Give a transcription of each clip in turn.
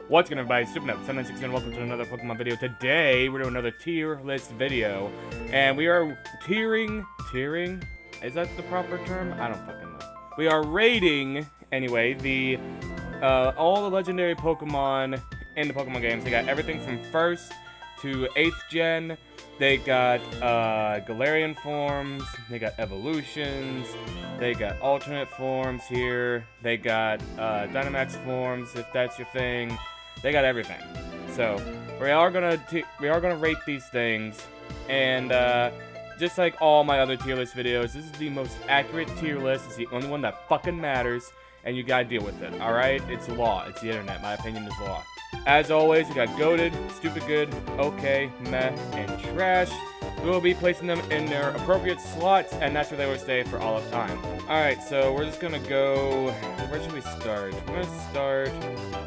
What's going on, everybody? Supernote 796 and welcome to another Pokemon video. Today, we're doing another tier list video, and we are tiering? Is that the proper term? I don't fucking know. We are rating, anyway, the all the legendary Pokemon in the Pokemon games. They got everything from 1st to 8th gen. They got Galarian forms, they got evolutions, they got alternate forms here, they got Dynamax forms, if that's your thing. They got everything. So we are gonna rate these things, and just like all my other tier list videos, this is the most accurate tier list. It's the only one that fucking matters, and you gotta deal with it. All right, it's law. It's the internet. My opinion is law. As always, we got goated, stupid good, okay, meh, and trash. We will be placing them in their appropriate slots, and that's where they will stay for all of time. Alright, so we're just gonna go... Where should we start? We're gonna start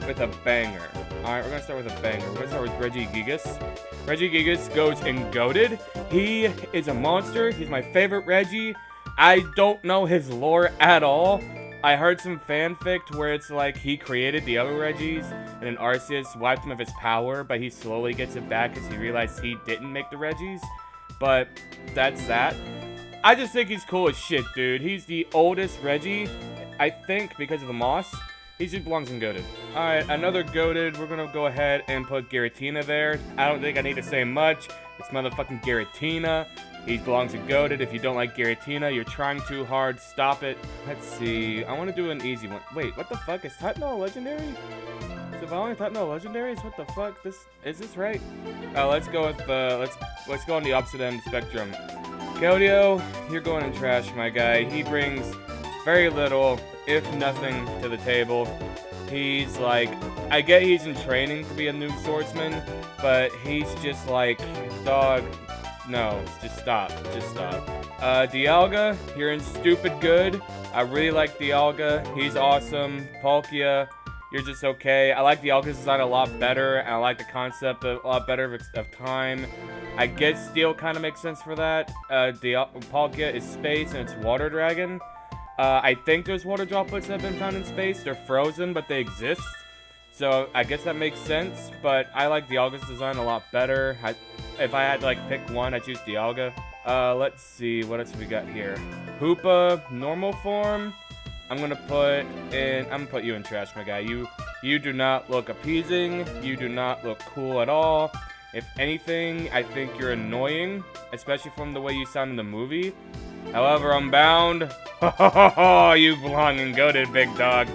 with a banger. Alright, we're gonna start with a banger. We're gonna start with Reggie Gigas. Reggie Gigas goes in goated. He is a monster. He's my favorite Reggie. I don't know his lore at all. I heard some fanfic where it's like he created the other Reggies, and then Arceus wiped him of his power, but he slowly gets it back because he realized he didn't make the Reggies. But that's that. I just think he's cool as shit, dude. He's the oldest Reggie, I think, because of the moss. He just belongs in goated. Alright, another goated. We're gonna go ahead and put Giratina there. I don't think I need to say much. It's motherfucking Giratina. He belongs in goated. If you don't like Giratina, you're trying too hard. Stop it. Let's see. I want to do an easy one. Wait, what the fuck? Is Typno a legendary? Is Evolving Typno legendaries? What the fuck? Is this right? Let's go with let's go on the opposite end of the spectrum. Keldeo, you're going in trash, my guy. He brings very little, if nothing, to the table. He's like, I get he's in training to be a new swordsman, but he's just like, dog. No, just stop. Just stop. Dialga, you're in stupid good. I really like Dialga. He's awesome. Palkia, you're just okay. I like Dialga's design a lot better, and I like the concept a lot better of time. I guess Steel kind of makes sense for that. Palkia is space, and it's water dragon. I think there's water droplets that have been found in space. They're frozen, but they exist. So I guess that makes sense, but I like Dialga's design a lot better. If I had to like pick one, I choose Dialga. Let's see, what else we got here? Hoopa, normal form. I'm gonna put you in trash, my guy. You do not look appeasing. You do not look cool at all. If anything, I think you're annoying, especially from the way you sound in the movie. However, Unbound, you belong in goated, big dog.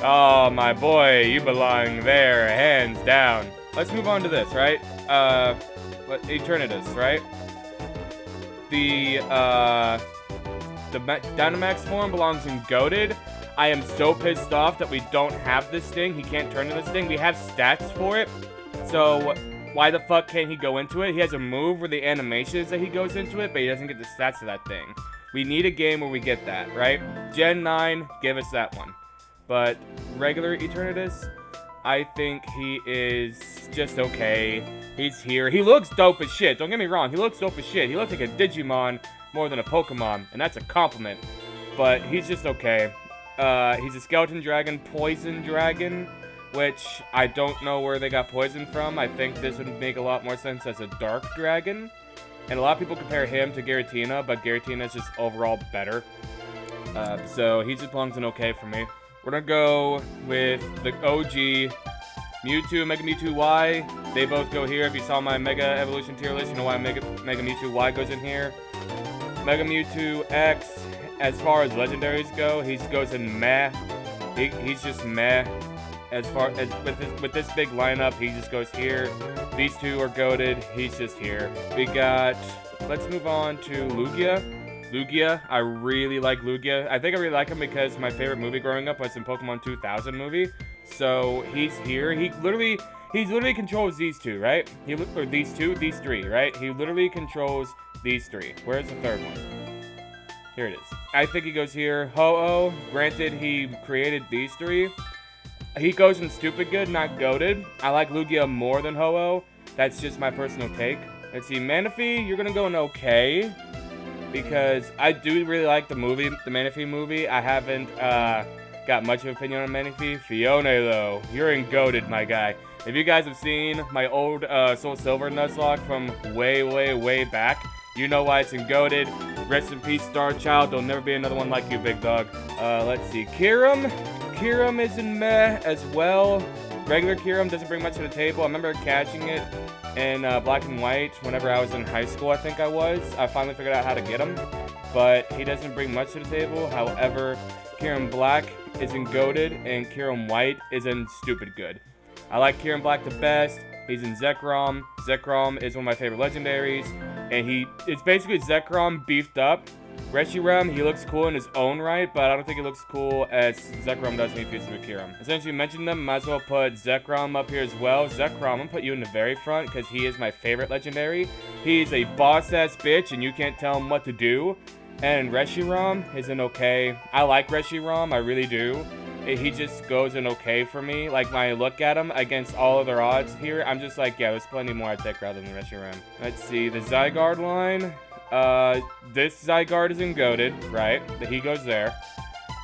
Oh, my boy, you belong there, hands down. Let's move on to this, right? Eternatus, right? The Dynamax form belongs in goated. I am so pissed off that we don't have this thing. He can't turn into this thing. We have stats for it. So why the fuck can't he go into it? He has a move where the animation is that he goes into it, but he doesn't get the stats of that thing. We need a game where we get that, right? Gen 9, give us that one. But regular Eternatus, I think he is just okay. He's here. He looks dope as shit. Don't get me wrong. He looks dope as shit. He looks like a Digimon more than a Pokemon, and that's a compliment. But he's just okay. He's a Skeleton Dragon, Poison Dragon, which I don't know where they got poison from. I think this would make a lot more sense as a Dark Dragon. And a lot of people compare him to Giratina, but Giratina is just overall better. So he just belongs in okay for me. We're gonna go with the OG Mewtwo, Mega Mewtwo Y. They both go here. If you saw my Mega Evolution tier list, you know why Mega Mewtwo Y goes in here. Mega Mewtwo X, as far as legendaries go, he goes in meh. He's just meh. As far as with this big lineup, he just goes here. These two are goated. He's just here. We got. Let's move on to Lugia. Lugia, I really like Lugia. I think I really like him because my favorite movie growing up was in Pokemon 2000 movie. So he's here. He literally controls these two, right? These three, right? He literally controls these three. Where's the third one? Here it is. I think he goes here. Ho-Oh, granted he created these three. He goes in stupid good, not goated. I like Lugia more than Ho-Oh. That's just my personal take. Let's see, Manaphy, you're gonna go in okay. Because I do really like the movie, the Manaphy movie. I haven't got much of an opinion on Manaphy. Fiona, though, you're in goated, my guy. If you guys have seen my old Soul Silver Nuzlocke from way back, you know why it's goated. Rest in peace, Star Child. There'll never be another one like you, big dog. Let's see. Kirim. Kirim is in meh as well. Regular Kirim doesn't bring much to the table. I remember catching it in black and white whenever I was in high school, I think I was. I finally figured out how to get him. But he doesn't bring much to the table. However, Kirim Black isn't goated, and Kirim White isn't stupid good. I like Kirim Black the best. He's in Zekrom. Zekrom is one of my favorite legendaries. And it's basically Zekrom beefed up. Reshiram, he looks cool in his own right, but I don't think he looks cool as Zekrom does when he fuses with Kirim. Since you mentioned them, might as well put Zekrom up here as well. Zekrom, I'm gonna put you in the very front because he is my favorite legendary. He's a boss-ass bitch, and you can't tell him what to do. And Reshiram is an okay. I like Reshiram, I really do. He just goes in okay for me. Like, when I look at him against all other odds here, I'm just like, yeah, there's plenty more I'd take rather than Reshiram. Let's see, the Zygarde line. This Zygarde is in goated, right? He goes there.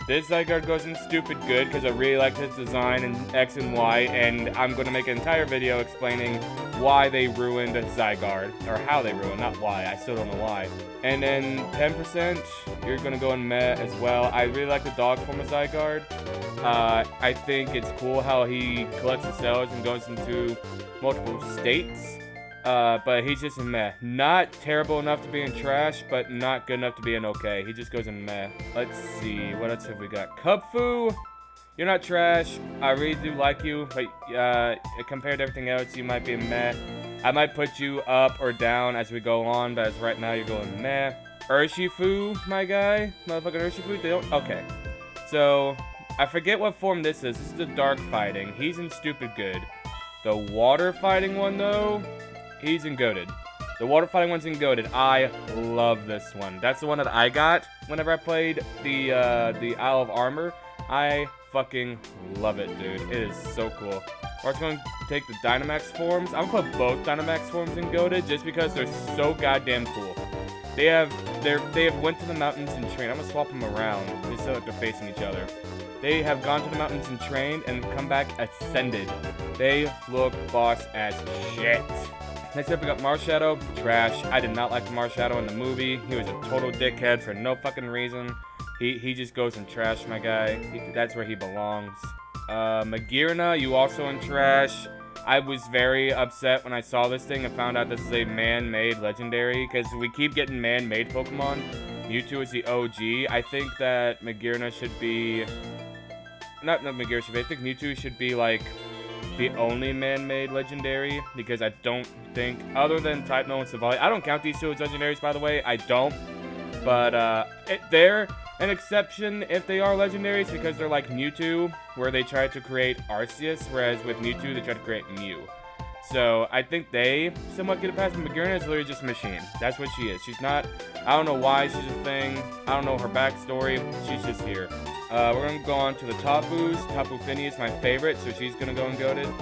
This Zygarde goes in stupid good because I really like his design in X and Y, and I'm going to make an entire video explaining why they ruined Zygarde, or how they ruined, not why. I still don't know why. And then 10%, you're going to go in meh as well. I really like the dog form of Zygarde. I think it's cool how he collects the cells and goes into multiple states. But he's just in meh. Not terrible enough to be in trash, but not good enough to be in okay. He just goes in meh. Let's see, what else have we got? Kubfu, you're not trash. I really do like you, but compared to everything else, you might be in meh. I might put you up or down as we go on, but as right now, you're going meh. Urshifu, my guy, motherfucking Urshifu, they don't, okay. So, I forget what form this is. This is the dark fighting. He's in stupid good. The water fighting one, though, he's in goated. The water fighting one's in goated. I love this one. That's the one that I got whenever I played the Isle of Armor. I fucking love it, dude. It is so cool. We're going to take the Dynamax forms. I'm going to put both Dynamax forms in goated just because they're so goddamn cool. They have went to the mountains and trained. I'm going to swap them around just so that they're facing each other. They have gone to the mountains and trained and come back ascended. They look boss as shit. Next up, we got Marshadow. Trash. I did not like the Marshadow in the movie. He was a total dickhead for no fucking reason. He just goes in trash, my guy. That's where he belongs. Magirna, you also in trash. I was very upset when I saw this thing and found out this is a man-made legendary, because we keep getting man-made Pokemon. Mewtwo is the OG. I think that Magirna should be... Not Magirna should be. I think Mewtwo should be, like, the only man-made legendary, because I don't think, other than Type-No and Savali, I don't count these two as legendaries, by the way. I don't. But, they're an exception if they are legendaries, because they're like Mewtwo, where they tried to create Arceus, whereas with Mewtwo, they tried to create Mew. So, I think they somewhat get a pass, but Magirna is literally just a machine. That's what she is. She's not, I don't know why she's a thing. I don't know her backstory. She's just here. We're going to go on to the Tapus. Tapu Fini is my favorite, so she's going to go and goated.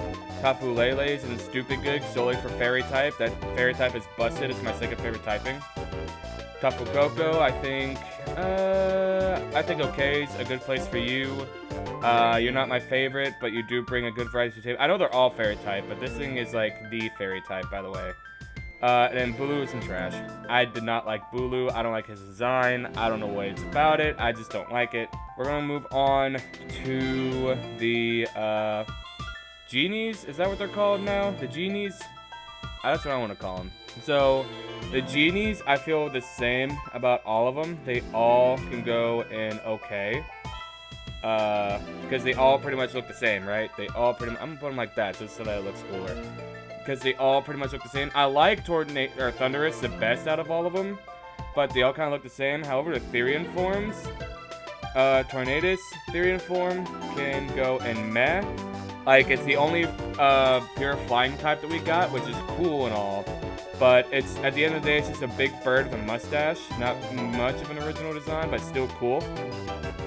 Tapu Lele is in stupid good, solely for fairy type. That fairy type is busted. It's my second favorite typing. Tapu Koko, I think okay is a good place for you. You're not my favorite, but you do bring a good variety to the table. I know they're all fairy type, but this thing is like the fairy type, by the way. And then Bulu is in trash. I did not like Bulu. I don't like his design. I don't know what it's about it. I just don't like it. We're going to move on to the Genies. Is that what they're called now? The Genies? That's what I want to call them. So, the Genies, I feel the same about all of them. They all can go in okay. Because they all pretty much look the same, right? They all pretty much... I'm going to put them like that just so that it looks cooler. Because they all pretty much look the same. I like Thunderous the best out of all of them, but they all kind of look the same. However, the Therian forms, Tornadus Therian form can go in meh. Like, it's the only pure flying type that we got, which is cool and all. But it's, at the end of the day, it's just a big bird with a mustache. Not much of an original design, but still cool.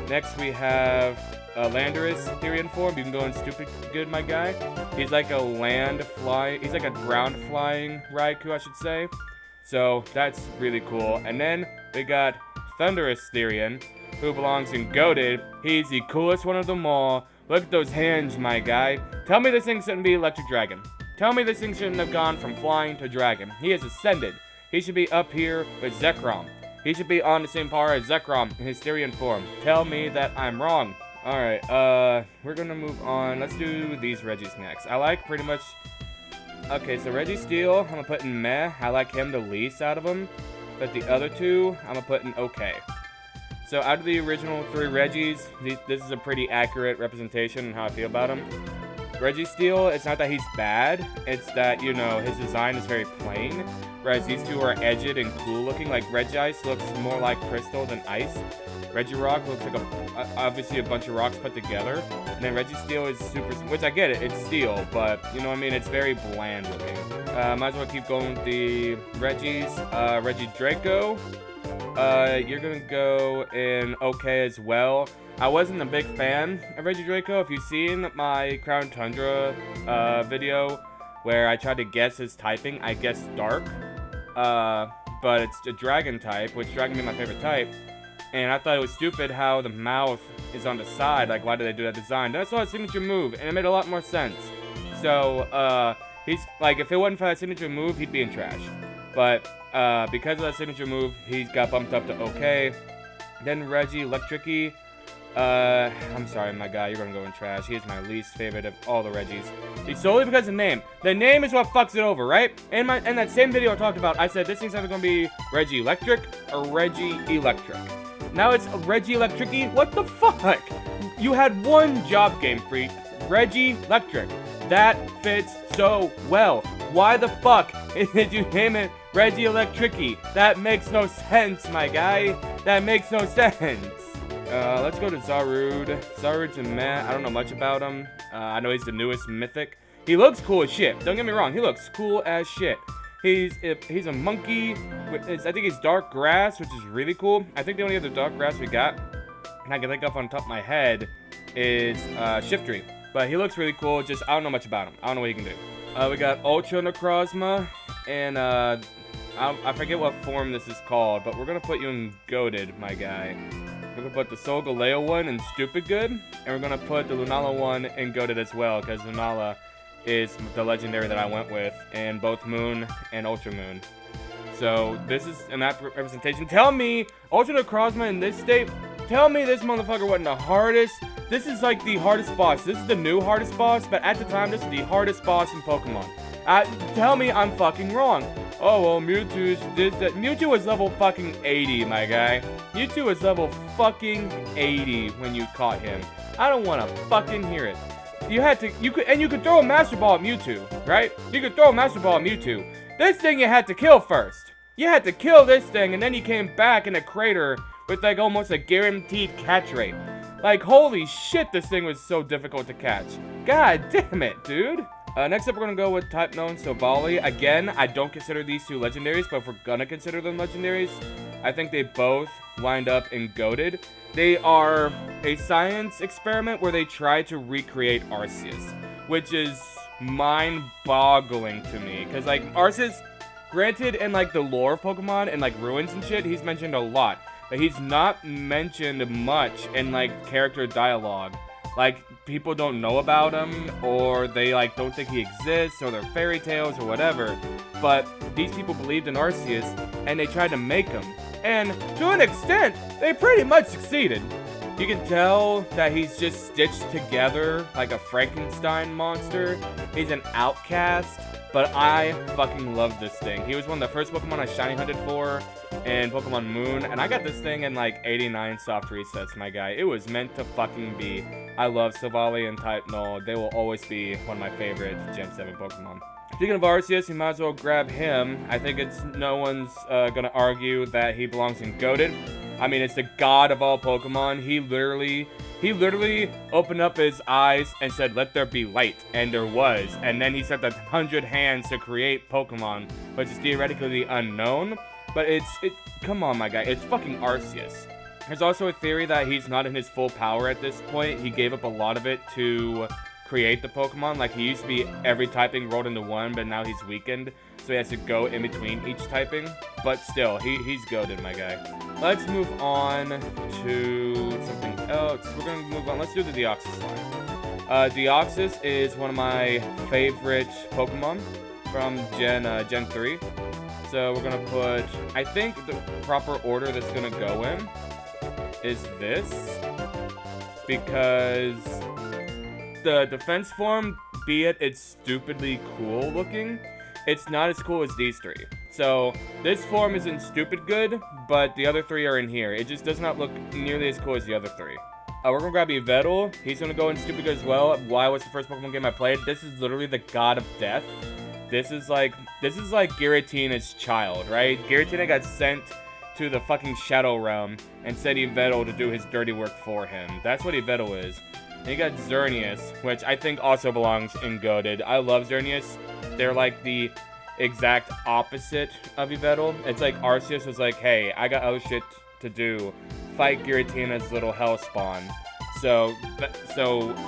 Next, we have Landorus Therian form. You can go in stupid good, my guy. He's like a he's like a ground flying Raikou, I should say. So, that's really cool. And then, we got Thunderous Therian, who belongs in Goated. He's the coolest one of them all. Look at those hands, my guy. Tell me this thing shouldn't be Electric Dragon. Tell me this thing shouldn't have gone from flying to dragon. He has ascended. He should be up here with Zekrom. He should be on the same par as Zekrom in his Therian form. Tell me that I'm wrong. Alright, we're gonna move on. Let's do these Reggies next. I like pretty much... Okay, so Reggie Steele, I'm gonna put in meh. I like him the least out of them. But the other two, I'm gonna put in okay. So out of the original 3 Reggies, this is a pretty accurate representation of how I feel about him. Reggie Steele, it's not that he's bad, it's that, you know, his design is very plain, whereas these two are edged and cool looking. Like Regice looks more like crystal than ice. Regirock looks like obviously a bunch of rocks put together. And then Reggie Steele is super, which I get it, it's steel, but you know what I mean, it's very bland looking. Might as well keep going with the Reggies. Reggie Draco, you're gonna go in okay as well. I wasn't a big fan of Reggie Draco. If you've seen my Crown Tundra video where I tried to guess his typing, I guessed Dark. But it's a Dragon type, which Dragon is my favorite type. And I thought it was stupid how the mouth is on the side. Like, why did they do that design? That's not a signature move, and it made a lot more sense. So, he's, like, if it wasn't for that signature move, he'd be in trash. But, because of that signature move, he's got bumped up to okay. Then Reggie Electricity. I'm sorry, my guy, you're gonna go in trash. He is my least favorite of all the Reggies. It's solely because of the name. The name is what fucks it over, right? In that same video I talked about, I said this thing's either gonna be Reggie Electric or Reggie Electric. Now it's Reggie Electricity? What the fuck? You had one job game, freak. Reggie Electric. That fits so well. Why the fuck did you name it Reggie Electricity? That makes no sense, my guy. That makes no sense. Let's go to Zarud. Zarud's a meh. I don't know much about him. I know he's the newest mythic. He looks cool as shit. Don't get me wrong. He looks cool as shit. He's a monkey. I think he's dark grass, which is really cool. I think the only other dark grass we got, and I can think of on top of my head, is Shiftry. But he looks really cool. Just, I don't know much about him. I don't know what he can do. We got Ultra Necrozma, and I forget what form this is called, but we're gonna put you in Goated, my guy. We're gonna put the Solgaleo one in Stupid Good, and we're gonna put the Lunala one in Goated as well, because Lunala is the legendary that I went with in both Moon and Ultra Moon. So this is an apt representation. Tell me, Ultra Necrozma in this state, tell me this motherfucker wasn't the hardest. This is like the hardest boss. This is the new hardest boss, but at the time, this is the hardest boss in Pokemon. Tell me I'm fucking wrong. Oh, well, Mewtwo's this, that. Mewtwo was level fucking 80, my guy. Mewtwo was level fucking 80 when you caught him. I don't want to fucking hear it. You could throw a Master Ball at Mewtwo, right? You could throw a Master Ball at Mewtwo. This thing you had to kill first. You had to kill this thing, and then he came back in a crater with, like, almost a guaranteed catch rate. Like, holy shit, this thing was so difficult to catch. God damn it, dude. Next up, we're going to go with Type Known Silvally. Again, I don't consider these two legendaries, but if we're going to consider them legendaries, I think they both wind up in Goated. They are a science experiment where they try to recreate Arceus, which is mind-boggling to me. Because, like, Arceus, granted, in, like, the lore of Pokemon and, like, ruins and shit, he's mentioned a lot. But he's not mentioned much in, like, character dialogue. Like, people don't know about him, or they, like, don't think he exists, or they're fairy tales, or whatever. But these people believed in Arceus, and they tried to make him. And, to an extent, they pretty much succeeded. You can tell that he's just stitched together like a Frankenstein monster. He's an outcast, but I fucking love this thing. He was one of the first Pokemon I shiny hunted for in Pokemon Moon, and I got this thing in like 89 soft resets, my guy. It was meant to fucking be. I love Silvally and Type Null. They will always be one of my favorite Gen 7 Pokemon. Speaking of Arceus, you might as well grab him. I think no one's gonna argue that he belongs in Goated. I mean, it's the god of all Pokemon. He literally opened up his eyes and said, "Let there be light," and there was. And then he set the 100 hands to create Pokemon, which is theoretically unknown. But come on, my guy, it's fucking Arceus. There's also a theory that he's not in his full power at this point. He gave up a lot of it to create the Pokemon. Like, he used to be every typing rolled into one, but now he's weakened, so he has to go in between each typing. But still, he's goated, my guy. Let's move on to something else. We're gonna move on. Let's do the Deoxys line. Deoxys is one of my favorite Pokemon from Gen 3. So we're gonna put, I think the proper order that's gonna go in is this. Because the defense form, be it's stupidly cool looking, it's not as cool as these three. So this form isn't stupid good, but the other three are in here. It just does not look nearly as cool as the other three. We're gonna grab Yveltal. He's gonna go in stupid good as well. Why was the first Pokemon game I played? This is literally the god of death. This is like Giratina's child, right? Giratina got sent to the fucking Shadow Realm and sent Yveltal to do his dirty work for him. That's what Yveltal is. And you got Xerneas, which I think also belongs in Goated. I love Xerneas. They're like the exact opposite of Yveltal. It's like Arceus was like, hey, I got other shit to do. Fight Giratina's little hell spawn. So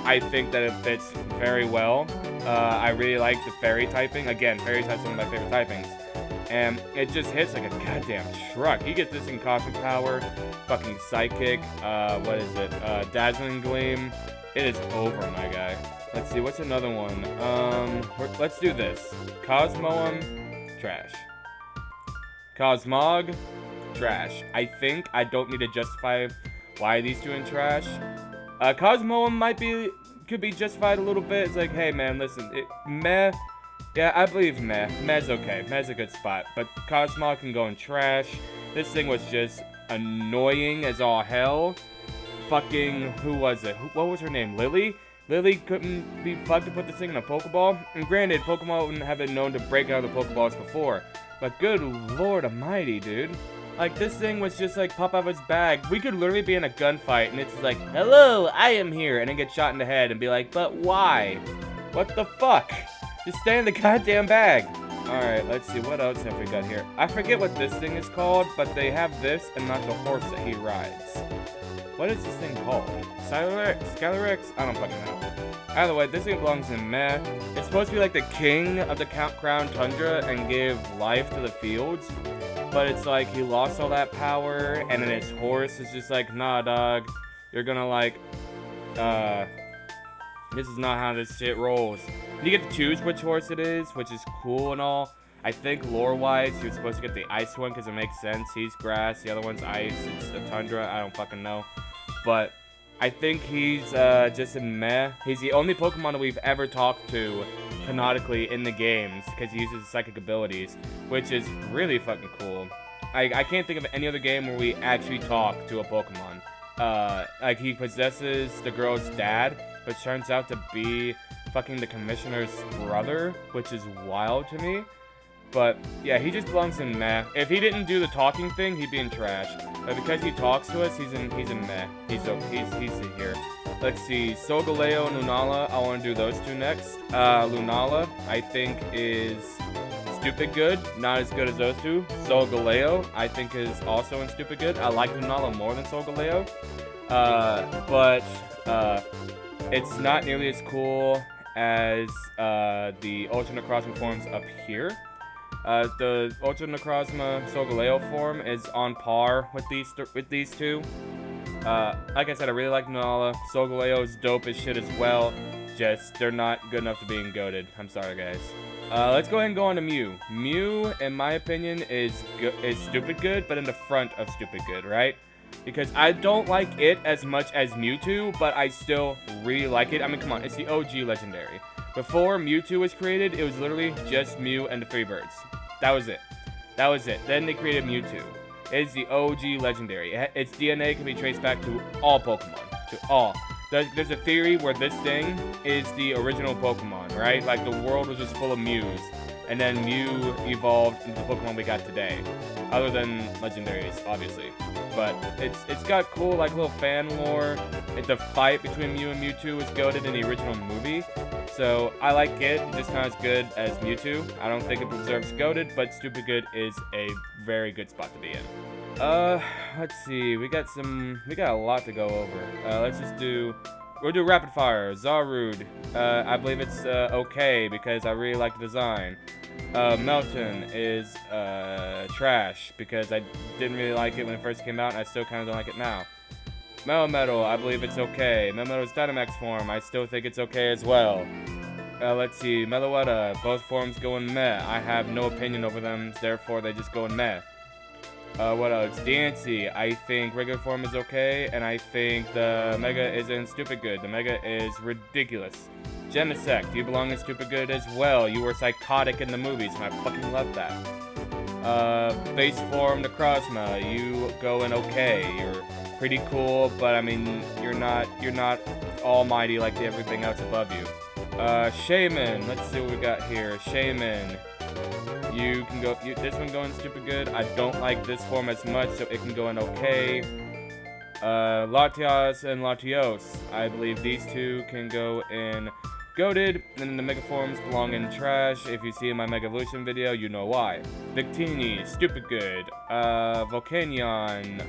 I think that it fits very well. I really like the fairy typing. Again, fairy type's one of my favorite typings. And it just hits like a goddamn truck. He gets this in Cosmic Power, fucking Psychic, what is it? Dazzling Gleam. It is over, my guy. Let's see, what's another one? Let's do this. Cosmoem, trash. Cosmog, trash. I think I don't need to justify why these two in trash. Cosmoem could be justified a little bit. It's like, hey man, listen, meh. Yeah, I believe meh. Meh's okay. Meh's a good spot. But Cosmog can go in trash. This thing was just annoying as all hell. Fucking, who was it? What was her name? Lily? Lily couldn't be fucked to put this thing in a Pokeball. And granted, Pokemon wouldn't have been known to break out of the Pokeballs before. But good lord almighty, dude. Like, this thing was just like pop out of its bag. We could literally be in a gunfight and it's like, hello, I am here. And then get shot in the head and be like, but why? What the fuck? Just stay in the goddamn bag. Alright, let's see, what else have we got here? I forget what this thing is called, but they have this and not the horse that he rides. What is this thing called? Skylarix? I don't fucking know. Either way, this thing belongs in meh. It's supposed to be like the king of the Crown Tundra and give life to the fields. But it's like he lost all that power, and then his horse is just like, nah, dog. You're gonna like, this is not how this shit rolls. You get to choose which horse it is, which is cool and all. I think lore-wise, you're supposed to get the ice one because it makes sense. He's grass, the other one's ice. It's the tundra. I don't fucking know. But I think he's just a meh. He's the only Pokemon that we've ever talked to canonically in the games because he uses psychic abilities, which is really fucking cool. I can't think of any other game where we actually talk to a Pokemon. Like, he possesses the girl's dad, which turns out to be fucking the commissioner's brother, which is wild to me. But yeah, he just belongs in meh. If he didn't do the talking thing, he'd be in trash. But because he talks to us, he's in meh. He's in here. Let's see, Solgaleo and Lunala. I want to do those two next. Lunala, I think, is stupid good. Not as good as those two. Solgaleo, I think, is also in stupid good. I like Lunala more than Solgaleo. But it's not nearly as cool as the Ultra Necrozma forms up here. The Ultra Necrozma Solgaleo form is on par with these two. Like I said, I really like Lunala. Solgaleo is dope as shit as well. Just, they're not good enough to being goated. I'm sorry, guys. Let's go ahead and go on to Mew. Mew, in my opinion, is stupid good, but in the front of stupid good, right? Because I don't like it as much as Mewtwo, but I still really like it. I mean, come on, it's the OG legendary. Before Mewtwo was created, it was literally just Mew and the Freebirds. That was it. That was it. Then they created Mewtwo. It's the OG legendary. Its DNA can be traced back to all Pokemon. To all. There's a theory where this thing is the original Pokemon, right? Like, the world was just full of Mews. And then Mew evolved into the Pokemon we got today. Other than legendaries, obviously. But it's got cool, like, little fan lore. The fight between Mew and Mewtwo was goated in the original movie. So I like it, just not as good as Mewtwo. I don't think it deserves goated, but stupid good is a very good spot to be in. Let's see, we got a lot to go over. We'll do rapid fire. Zarud, I believe it's okay because I really like the design. Melton is trash because I didn't really like it when it first came out and I still kind of don't like it now. Melmetal, I believe it's okay. Melmetal's Dynamax form, I still think it's okay as well. Let's see, Meloetta, both forms go in meh. I have no opinion over them, therefore they just go in meh. What else? Dancy, I think regular form is okay, and I think the Mega is in Stupid Good. The Mega is ridiculous. Genesect, you belong in Stupid Good as well. You were psychotic in the movies, and I fucking love that. Base form, Necrozma, you go in okay. You're pretty cool, but I mean, you're not almighty like everything else above you. Shaymin, let's see what we got here. Shaymin, you can go, this one going Stupid Good. I don't like this form as much, so it can go in okay. Latias and Latios, I believe these two can go in Goated, and then the Mega Forms belong in Trash. If you see my Mega Evolution video, you know why. Victini, Stupid Good. Volcanion,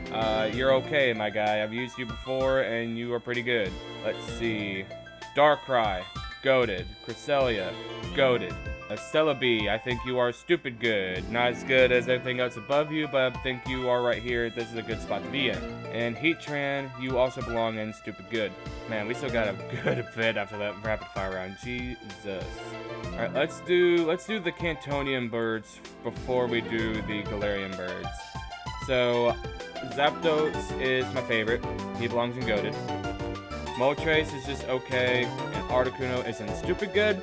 you're okay, my guy. I've used you before, and you are pretty good. Let's see. Darkrai, Goated. Cresselia, Goated. Celebi, I think you are Stupid Good. Not as good as everything else above you, but I think you are right here. This is a good spot to be in. And Heatran, you also belong in Stupid Good. Man, we still got a good bit after that rapid fire round. Jesus. Alright, let's do the Cantonian birds before we do the Galarian birds. So, Zapdos is my favorite. He belongs in Goated. Moltres is just okay, and Articuno is in Stupid Good.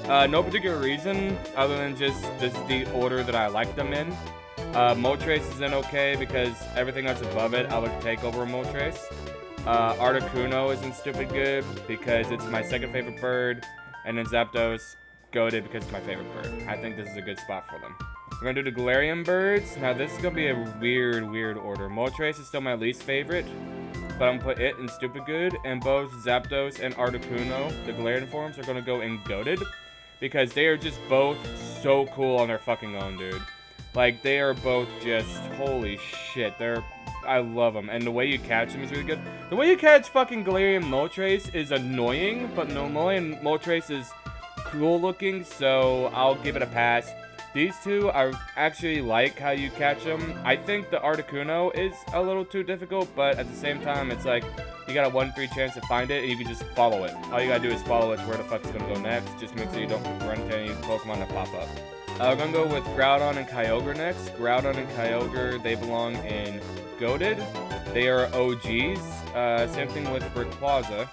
No particular reason, other than just this is the order that I like them in. Moltres is in okay, because everything that's above it I would take over Moltres. Articuno is in Stupid Good, because it's my second favorite bird. And then Zapdos, Goated, because it's my favorite bird. I think this is a good spot for them. We're gonna do the Galarian birds. Now this is gonna be a weird order. Moltres is still my least favorite, but I'm gonna put it in Stupid Good, and both Zapdos and Articuno, the Galarian forms, are gonna go in Goated, because they are just both so cool on their fucking own, dude. Like, they are both just, holy shit, I love them, and the way you catch them is really good. The way you catch fucking Galarian Moltres is annoying, but Galarian Moltres is cool looking, so I'll give it a pass. These two, I actually like how you catch them. I think the Articuno is a little too difficult, but at the same time, it's like, you got a 1-3 chance to find it, and you can just follow it. All you gotta do is follow it to where the fuck it's gonna go next. Just make sure you don't run into any Pokemon that pop up. We're gonna go with Groudon and Kyogre next. Groudon and Kyogre, they belong in Goated. They are OGs. Same thing with Rayquaza.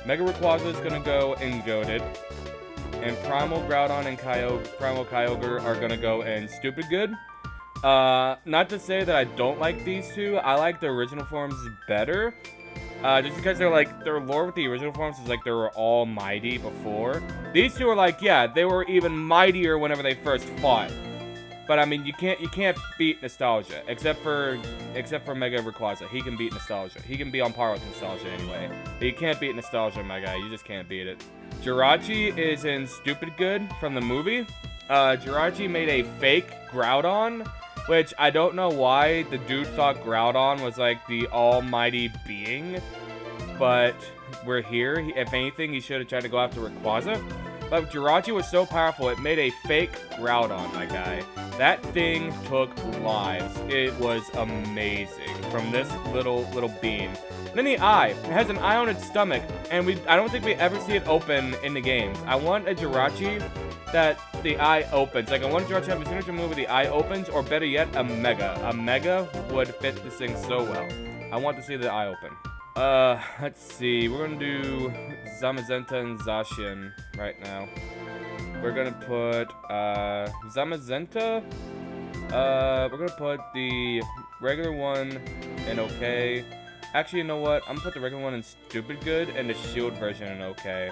Mega Rayquaza is gonna go in Goated. And Primal Groudon and Primal Kyogre are gonna go in Stupid Good. Not to say that I don't like these two. I like the original forms better. Just because their lore with the original forms is like they were all mighty before. These two are like, yeah, they were even mightier whenever they first fought. But I mean, you can't beat Nostalgia, except for Mega Rayquaza. He can beat Nostalgia. He can be on par with Nostalgia anyway. But you can't beat Nostalgia, my guy. You just can't beat it. Jirachi is in Stupid Good from the movie. Jirachi made a fake Groudon, which I don't know why the dude thought Groudon was like the almighty being. But we're here. If anything, he should have tried to go after Rayquaza. But Jirachi was so powerful, it made a fake Groudon, my guy. That thing took lives. It was amazing. From this little beam. And then the eye. It has an eye on its stomach, and I don't think we ever see it open in the games. I want a Jirachi that the eye opens. Like, I want Jirachi to have a signature move where the eye opens, or better yet, a Mega. A Mega would fit this thing so well. I want to see the eye open. Let's see. We're gonna do Zamazenta and Zacian right now. We're gonna put, Zamazenta. We're gonna put the regular one in okay. Actually, you know what? I'm gonna put the regular one in Stupid Good and the shield version in okay.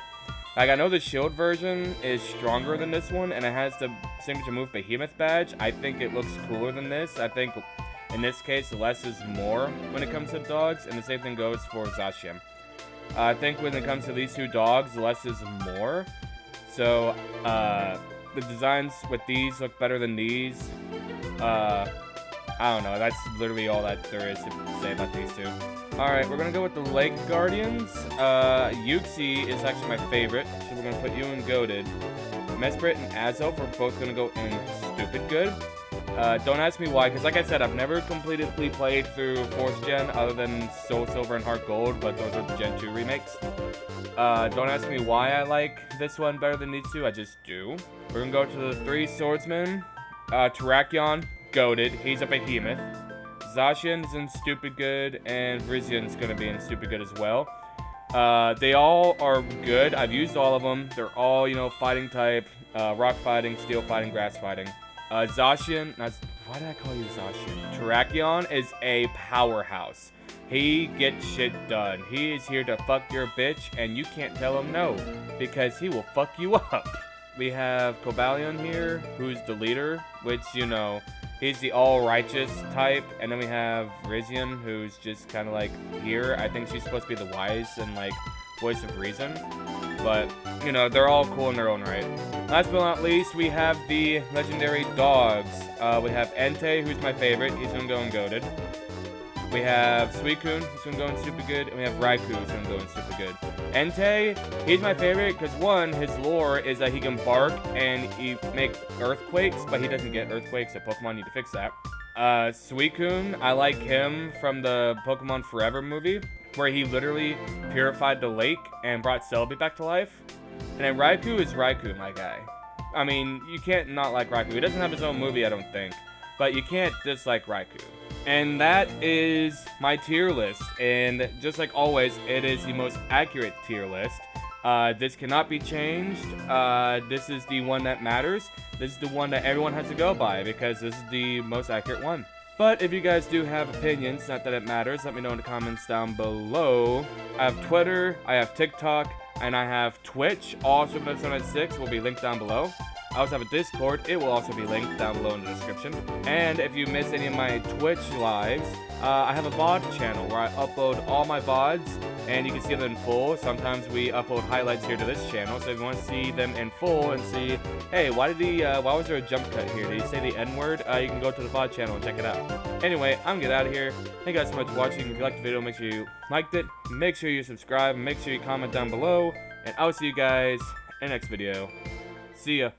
Like, I know the shield version is stronger than this one, and it has the signature move Behemoth badge. I think it looks cooler than this. I think in this case, less is more when it comes to dogs, and the same thing goes for Zacian. I think when it comes to these two dogs, less is more. So, the designs with these look better than these. I don't know, that's literally all that there is to say about these two. Alright, we're gonna go with the Lake Guardians. Uxie is actually my favorite, so we're gonna put you in Goated. Mesprit and Azelf are both gonna go in Stupid Good. Don't ask me why, because like I said, I've never completely played through 4th Gen other than Soul Silver and Heart Gold, but those are the Gen 2 remakes. Don't ask me why I like this one better than these two, I just do. We're gonna go to the 3 swordsmen. Terrakion, goated, he's a behemoth. Zacian's in stupid good, and Virizian's gonna be in stupid good as well. They all are good. I've used all of them. They're all, you know, fighting type, rock fighting, steel fighting, grass fighting. Zacian, why did I call you Zacian? Terrakion is a powerhouse. He gets shit done. He is here to fuck your bitch, and you can't tell him no, because he will fuck you up. We have Cobalion here, who's the leader, which, you know, he's the all-righteous type. And then we have Virizian, who's just kind of like here. I think she's supposed to be the wise and, like, voice of reason. But, you know, they're all cool in their own right. Last but not least, we have the legendary dogs. We have Entei, who's my favorite. He's gonna go and goated. We have Suicune, who's gonna go in super good, and we have Raikou, who's gonna go in super good. Entei, he's my favorite because one, his lore is that he can bark and he make earthquakes, but he doesn't get earthquakes, so Pokemon need to fix that. Suicune, I like him from the Pokemon Forever movie, where he literally purified the lake and brought Celebi back to life. And then Raikou is Raikou, my guy. I mean, you can't not like Raikou. He doesn't have his own movie, I don't think, but you can't dislike Raikou. And that is my tier list, and just like always, it is the most accurate tier list. This cannot be changed. This is the one that matters. This is the one that everyone has to go by, because this is the most accurate one. But if you guys do have opinions, not that it matters, let me know in the comments down below. I have Twitter, I have TikTok, and I have Twitch. All Super Episode 6 will be linked down below. I also have a Discord. It will also be linked down below in the description. And if you missed any of my Twitch lives, I have a VOD channel where I upload all my VODs, and you can see them in full. Sometimes we upload highlights here to this channel, so if you want to see them in full and see, hey, why was there a jump cut here? Did he say the N-word? You can go to the VOD channel and check it out. Anyway, I'm gonna get out of here. Thank you guys so much for watching. If you liked the video, make sure you liked it. Make sure you subscribe. Make sure you comment down below. And I'll see you guys in the next video. See ya.